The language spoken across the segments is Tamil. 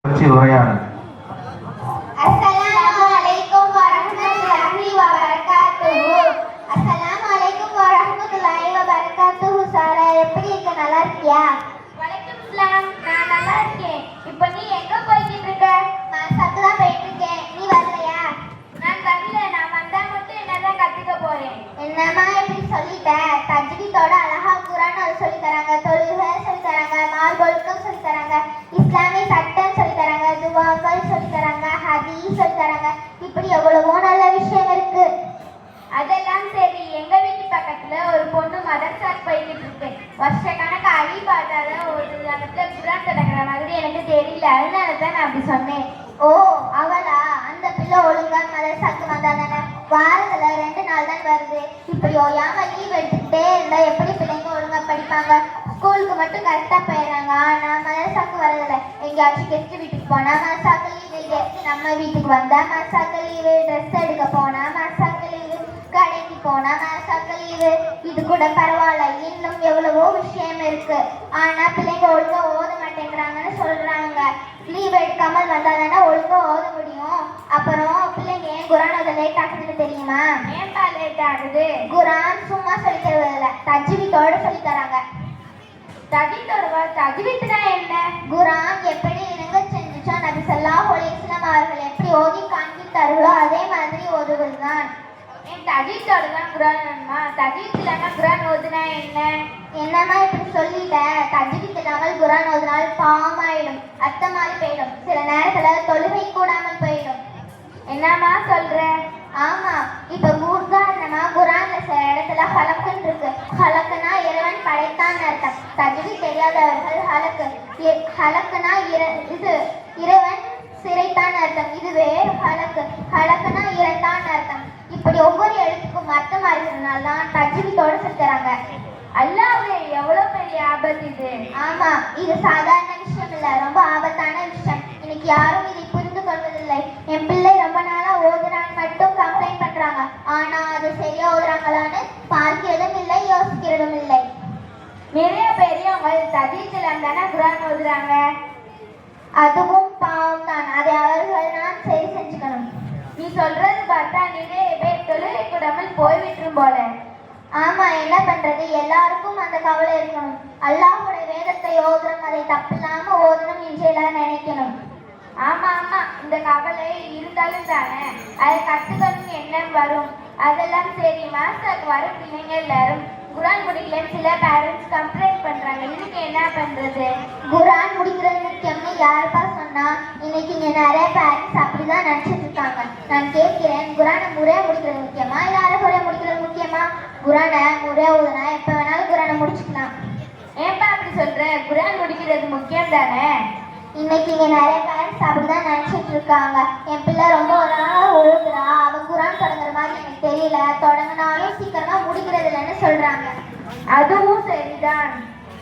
உரையாடல். அஸ்ஸலாமு அலைக்கும் வரஹ்மத்துல்லாஹி வபரகாத்துஹு. அஸ்ஸலாமு அலைக்கும் வரஹ்மத்துல்லாஹி வபரகாத்துஹு. சாரா, எப்படி இருக்க? நல்லா இருக்கியா? வலைக்கும் அஸ்ஸலாம். நான் நல்லா இருக்கேன். இப்போ நீ எங்க போயிட்டு இருக்க? மாசாக்கு தான் போயிட்டு இருக்கேன். நீ வரலையா? நான் வரல. நான் வந்தா மட்டும் என்னதான் கத்துக்க போறேன். என்னம்மா இப்படி சொல்லிட்ட? தஜ்வீதோட அழகா குர்ஆன் சொல்லி தராங்க, தொழுகை சொல்லி தராங்க, மார்பொழுக்கம் சொல்லி தராங்க, இஸ்லாமிய சட்டம் சொல்லி தராங்க, துவாக்கள் சொல்லி தராங்க, ஹதீஸ் சொல்லி தராங்க. இப்படி எவ்வளவோ நல்ல விஷயம் இருக்கு. அதெல்லாம் சரி. எங்க வீட்டு பக்கத்துல ஒரு பொண்ணு மதரசாக்கு போய்கிட்டு இருக்கு. வருஷ கணக்கு அழி பார்த்தாதான் ஒரு இடத்துல குர்ஆன் தொடங்குற மாதிரி எனக்கு தெரியல. அதனால தான் நான் அப்படி சொன்னேன். ஓ, அவளா? அந்த பிள்ளை ஒழுங்கா மதரசாக்கு வந்தாதானே? வாரத்துல 2 நாள் தான் வருது. இப்படி ஓயாம லீவ் எடுத்துக்கிட்டே இருந்தா எப்படி பிள்ளைங்க ஒழுங்கா படிப்பாங்க? ஸ்கூலுக்கு மட்டும் கரெக்டா போயிடுறாங்க, ஆனா மதரசாக்கு வரதில்லை. எங்கேயாச்சும் கெஸ்ட் வீட்டுக்கு போனா மதரசாக்கு லீவு, கெஸ்ட் நம்ம வீட்டுக்கு வந்தா மதரசாக்கு லீவு, ட்ரெஸ் எடுக்க போனா மதரசாக்கு லீவு, கடைக்கு போனா மதரசாக்கு லீவு. இது கூட பரவாயில்ல, இன்னும் எவ்வளவோ விஷயம் இருக்கு. ஆனா பிள்ளைங்க ஒழுங்கா ஓத மாட்டேங்கிறாங்கன்னு சொல்றாங்க. லீவ் எடுக்காமல் வந்தாதானே ஒழுங்கா ஓத முடியும். அப்புறம் பிள்ளைங்க ஏன் குர்ஆன் ஓத லேட் ஆகுதுன்னு தெரியுமா? ஏன்பா லேட் ஆகுது? குர்ஆன் சும்மா சொல்லி தருவதில்ல, தஜ்வீதோட சொல்லி தராங்க. தஜ்வீத்னா என்ன? குர்ஆன் எப்படி இணங்க செஞ்சுச்சோ, நபி ஸல்லல்லாஹு அலைஹி வஸல்லம் அவர்கள் எப்படி ஓதி காண்பித்தார்களோ அதே மாதிரி ஓதுவதுதான். என் தஜ்வீதோட தான் குர்ஆன் வேணுமா? தஜ்வீத் இல்லைன்னா குர்ஆன் ஓதுனா என்ன? என்னம்மா இப்படி சொல்லிட்ட? தஜ்வீத் இல்லாமல் குர்ஆன் ஓதினால் பாவமாயிடும், அர்த்தமாறி போயிடும், சில நேரத்துல தொழுகை கூடாமல் போயிடும். என்னம்மா சொல்ற? ஆமா, இப்ப உதாரணமா குர்ஆன்ல சில இடத்துல ஹலக்குன்னு இருக்கு. ஹலக்குனா இறைவன் படைத்தான் அர்த்தம். தஜ்வீத் தெரியாதவர்கள் ஹலக்குனா இது இறைவன் சிறைத்தான் அர்த்தம். இதுவே ஹலக்குனா இறந்தான் அர்த்தம். இப்படி ஒவ்வொரு எழுத்துக்கும் அர்த்தம் அறிகிறதுனால தான் தஜ்வீதோட சொல்லி தராங்க. அல்லாஹ்வே, எவ்வளவு பெரிய ஆபத்து இது! ஆமா, இது சாதாரண விஷயம் இல்ல, ரொம்ப ஆபத்தான விஷயம். இன்னைக்கு யாரும் இதை புரிந்து கொள்வதில்லை. என் பிள்ளை ரொம்ப நாளா ஓதுறான்னு மட்டும் கம்ப்ளைண்ட் பண்றாங்க, ஆனா அது சரியா ஓதுறாங்களான்னு பார்க்கிறதும் இல்லை, யோசிக்கிறதும் இல்லை. நிறைய பெரியவங்க தஜ்வீத் இல்லாம தானே குர்ஆன் ஓதுறாங்க. அதுவும் பாவம் தான். அதை அவர்கள் தான் சரி செஞ்சுக்கணும். நீ சொல்றது பார்த்தா நிறைய பேர் தொழுகை கூடாமல் போய்விட்டுரும் போல. ஆமா, என்ன பண்றது? எல்லாருக்கும் அந்த கவலை இருக்கணும். அல்லாஹ்வுடைய வேதத்தை ஓதுறோம், அதை தப்பில்லாம ஓதணும் என்று எல்லாரும் நினைக்கணும். ஆமா ஆமா, இந்த கவலை இருந்தாலும் தானே அதை கத்துக்கணும் எண்ணம் வரும். அதெல்லாம் சரி. மாஸ்டருக்கு வர பிள்ளைங்க எல்லாரும் குர்ஆன் முடிக்கலன்னு சில பேரண்ட்ஸ் கம்ப்ளைண்ட் பண்றாங்க. இதுக்கு என்ன பண்றது? குர்ஆன் முடிக்கிறது முக்கியம்னு யாருப்பா சொன்னா? இன்னைக்கு இங்க நிறைய பேரண்ட்ஸ் அப்படிதான் நினைச்சிட்டு இருக்காங்க. நான் கேட்கிறேன், குர்ஆனை முறையா முடிக்கிறது முக்கியமா இல்ல அரைகுறையா முடிக்கிறது முக்கியமா? குர்ஆனை முறையா ஓதுனா எப்ப வேணாலும் குர்ஆனை முடிச்சுக்கலாம். ஏன்பா அப்படி சொல்ற? குர்ஆன் முடிக்கிறது முக்கியம் தானே. இன்னைக்கு இங்க நிறைய பேரண்ட்ஸ் அப்படிதான் நினைச்சிட்டு இருக்காங்க. என் பிள்ளை ரொம்ப ஒரு நாள் ஒழுகுறா, அவ குர்ஆன் தொடங்குற மாதிரி எனக்கு தெரியல, தொடங்கினாலும் சீக்கிரமா முடிக்கிறது இல்லைன்னு சொல்றாங்க. அதுவும் சரிதான்.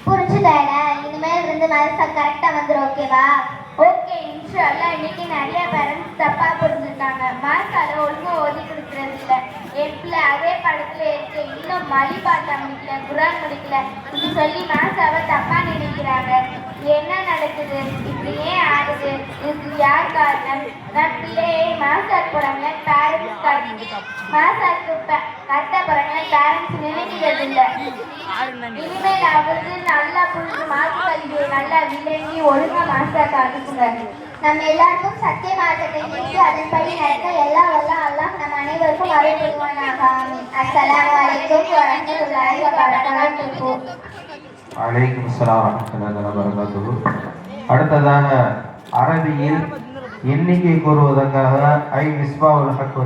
புரிஞ்சுட்டேன? இனிமேல் இருந்து மதரசா கரெக்டா வந்துடும், ஓகேவா? ஓகே, இன்ஷா அல்லாஹ். இன்னைக்கு நிறைய பேரண்ட்ஸ் தப்பா புரிஞ்சுருக்காங்க. மாஸ்டரை ஒழுங்கா ஓதி கொடுக்கறது இல்லை. என் பிள்ளை அதே படத்துல இருக்கு, இன்னும் மலி பாட்டா முடிக்கல, குர்ஆன் முடிக்கல, இப்படி சொல்லி மாஸ்டரை தப்பா நினைக்கிறாங்க. என்ன நடக்குது? இப்படி ஏன் ஆகுது? இதுக்கு யார் காரணம்? நான் பிள்ளையை மாஸ்டர் போறாங்க, பேரண்ட்ஸ் மாஸ்டருக்கு கரெக்டா போறாங்க, பேரண்ட்ஸ் நினைக்கிறது இல்லை. இனிமேல் அவருக்கு நல்லா புரிஞ்சு மார்க் கல்வியை நல்லா விளங்கி ஒழுங்கா மாஸ்டருக்கு அனுப்புங்க. நம்ம எல்லாருக்கும் சத்திய மார்க்கத்தை நீக்கி அதன்படி நடக்க எல்லா வல்ல அல்லாஹ் நம் அனைவருக்கும் அருள் புரிவானாக. ஆமீன். அஸ்ஸலாமு அலைக்கும் வரஹ்மத்துல்லாஹி வபரகாத்துஹு. வலைக்கும் அஸ்ஸலாம் வரஹ்மத்துல்லாஹி வபரகாத்துஹு. அடுத்ததாக அரபியில் எண்ணிக்கை கூறுவதற்காக ஐ மிஸ்பாவுல் ஹக்